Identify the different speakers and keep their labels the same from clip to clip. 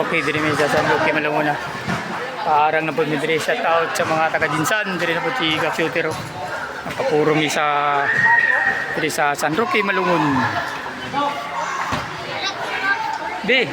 Speaker 1: Roque diri mi sa San Roque Malunguna. Parang na po mi diri shout out sa mga taga Jinsan diri na po si Gafutero. Nakapuro mi sa diri sa San Roque Malungun. Di.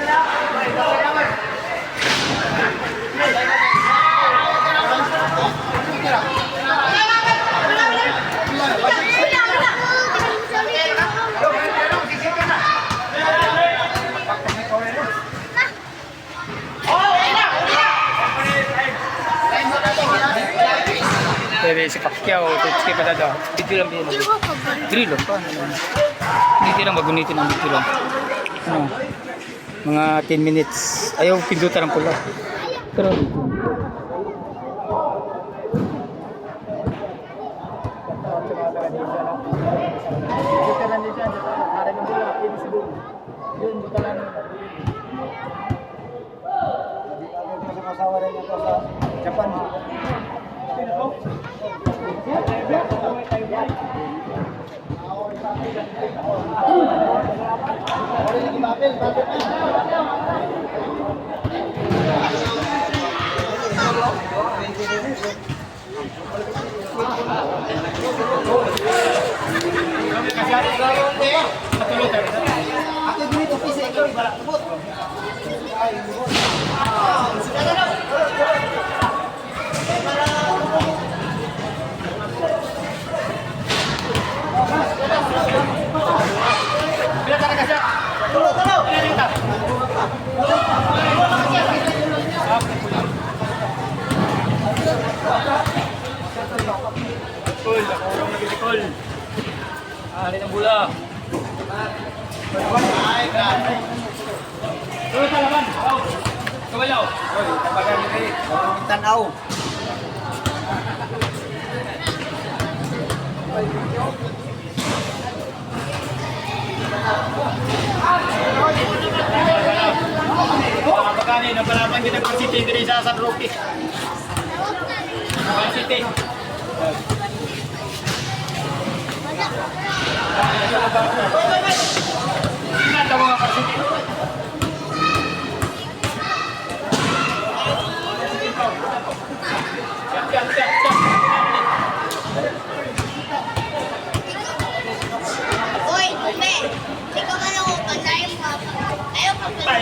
Speaker 1: Bebe si Pacquiao, tutski pa dada. Dito lang din. Dito lang pa. Dito lang magunitin ang dito lang. Ano? Mga 10 minutes. Ayaw pindutan ng pula. Pero Japan. Hari ng bula. Tuloy pa laban. Kabayaw. Oy, tabagan ni kay. Tanaw. Pagkani na palaban kita ng City diri sa San Roque. City. Ingat ang mga City.
Speaker 2: Uy, Ume! Ikaw ka lang upang na yung papa. Ayaw pa pa.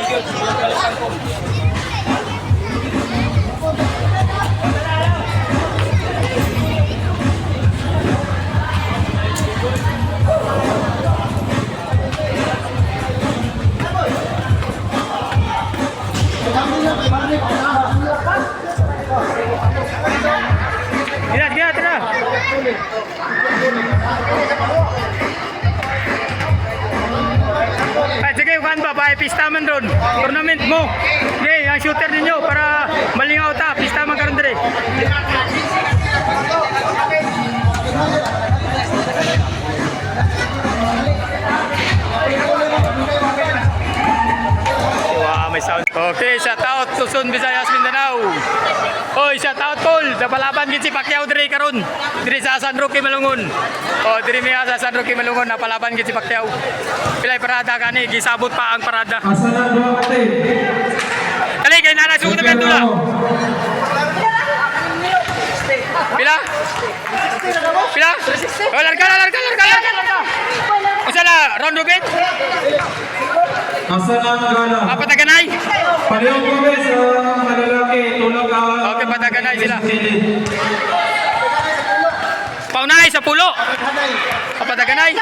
Speaker 1: Gilat, tara. Ay, sige, ukan ba? Pista man doon. Tournament mo. Okay, ang shooter ninyo para malingaw ta. Pista man karon dire. Wow, may sound. Okay, shout out Luzon, Visayas, Mindanao. Oy, shout out Paul. Napalaban gid si Pacquiao dire karon. Dire sa San Roque Malungun. Oh, dire mi sa San Roque Malungun napalaban gid si Pacquiao. Pilay parada gani, gisabot pa ang parada.
Speaker 3: Asalan dua kapatid.
Speaker 1: Kali kay nana sugod na bentula. Pila? Pila? Oh, larga. Usala, round robin?
Speaker 3: Asalan gala.
Speaker 1: Pataganay?
Speaker 3: Parehong kami sa malalaki. Tulog awal.
Speaker 1: Okay, pataganay sila. Paunay sa pulo. Pataganay?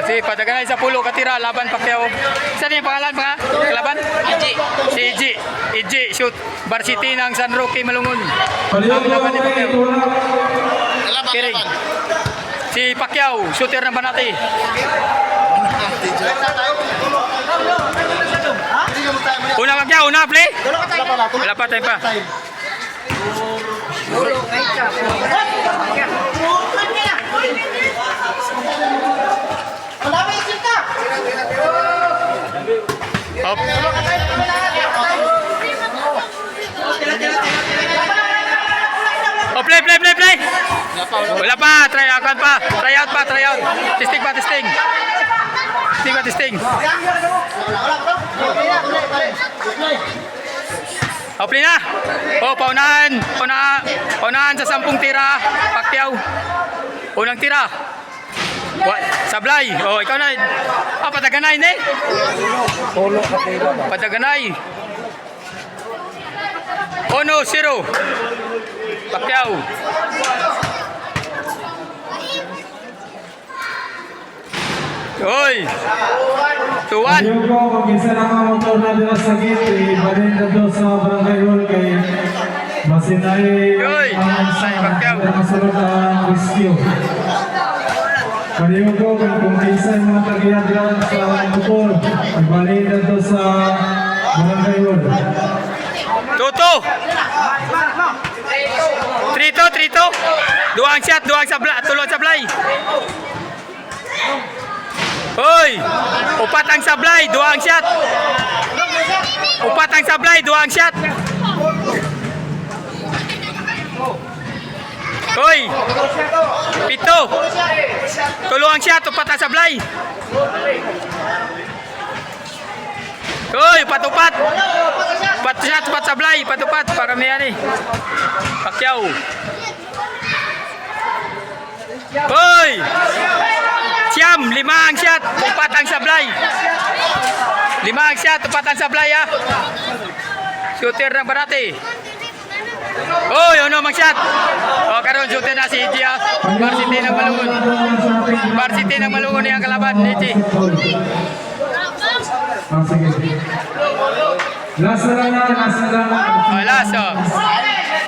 Speaker 1: Si Pataganay sa pulo katira laban Pacquiao. Saan yung pangalan mga laban? Si Iji shoot varsity ng San Roque Malungun.
Speaker 3: Parehong
Speaker 1: Laban ni
Speaker 3: kami.
Speaker 1: Pacquiao.
Speaker 3: Tulog.
Speaker 1: Kiring. Si Pacquiao, shooter ng Banati. Una Pacquiao, una play. Wala pa tayo pa. Hop. Oh, play. Wala pa, try out pa. Testing. Hopli na. Oh, paunahan. Paunahan sa 10 tira. Pacquiao. Unang tira. Sablay. Oh, ikaw na. Pataganay na eh. Pataganay. 1-0. Pacquiao. Oy. 2-1.
Speaker 3: Ayun po, mag-isa na mga motor na dila sa gate, ibalin na doon sa barangay hall kay Masinay
Speaker 1: Yoy! Ay, Pacquiao.
Speaker 3: masunod ang rescue. Ayun po, kung kinsa yung mga tagiya dila sa motor, ibalin na doon sa barangay hall.
Speaker 1: Tuto. 3-2. Duang shot, tulong sablay. Hoy! Upat ang sablay, duang shot. Upat ang sablay, duang shot. Hoy! 7. Tulong ang shot, upat ang sablay. Hoy, upat. Upat shot, upat sablay, upat. Paramihan eh. Pacquiao. Hoy! Siyam, 5 ang shot, 4 ang sablay. 5 ang shot, 4 ang sablay ha. Shooter ng Barate. Hoy, ano mang shot? O, karon shooter na si Iji ha. Varsity ng Malungon. Varsity ng Malungon yung kalaban, Iji.
Speaker 3: Sige. Last na lang.
Speaker 1: O, last o.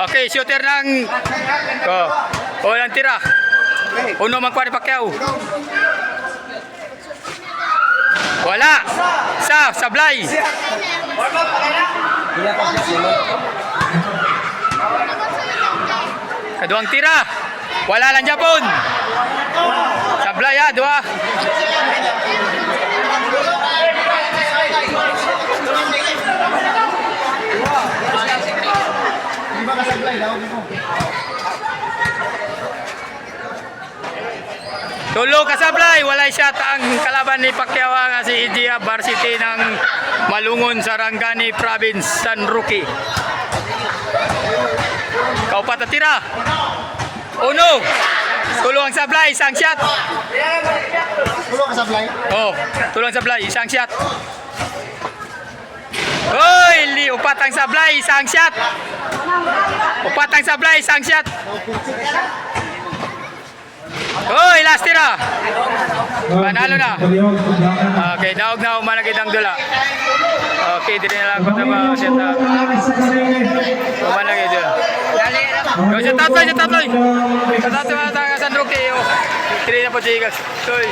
Speaker 1: Okay, shooter ng... O, lang tira. Uno mang kwari Pacquiao. Wala. Sablay. Kaduang tira. Wala lang Japon. Sablay ha, 2. Tulo ka sablay, walay shot ang kalaban ni Pacquiao nga si Iji Varsity ng Malungon, Sarangani Province, San Roque. Kaupat na tira. Uno. Tulo ang sablay, isang shot.
Speaker 4: Tulong ka sablay.
Speaker 1: Oh, tulo ang sablay, isang shot. Hoy, upat ang sablay, isang shot. Upat ang sablay, isang shot. Hoy, last tira. Panalo na. Okay, daog na umanagid ang dula. Okay, dili na lang ko na ma-set up. Umanagid dula. Yo, set up. Set up na tayo San Roque. Dili na po sigas. Hoy.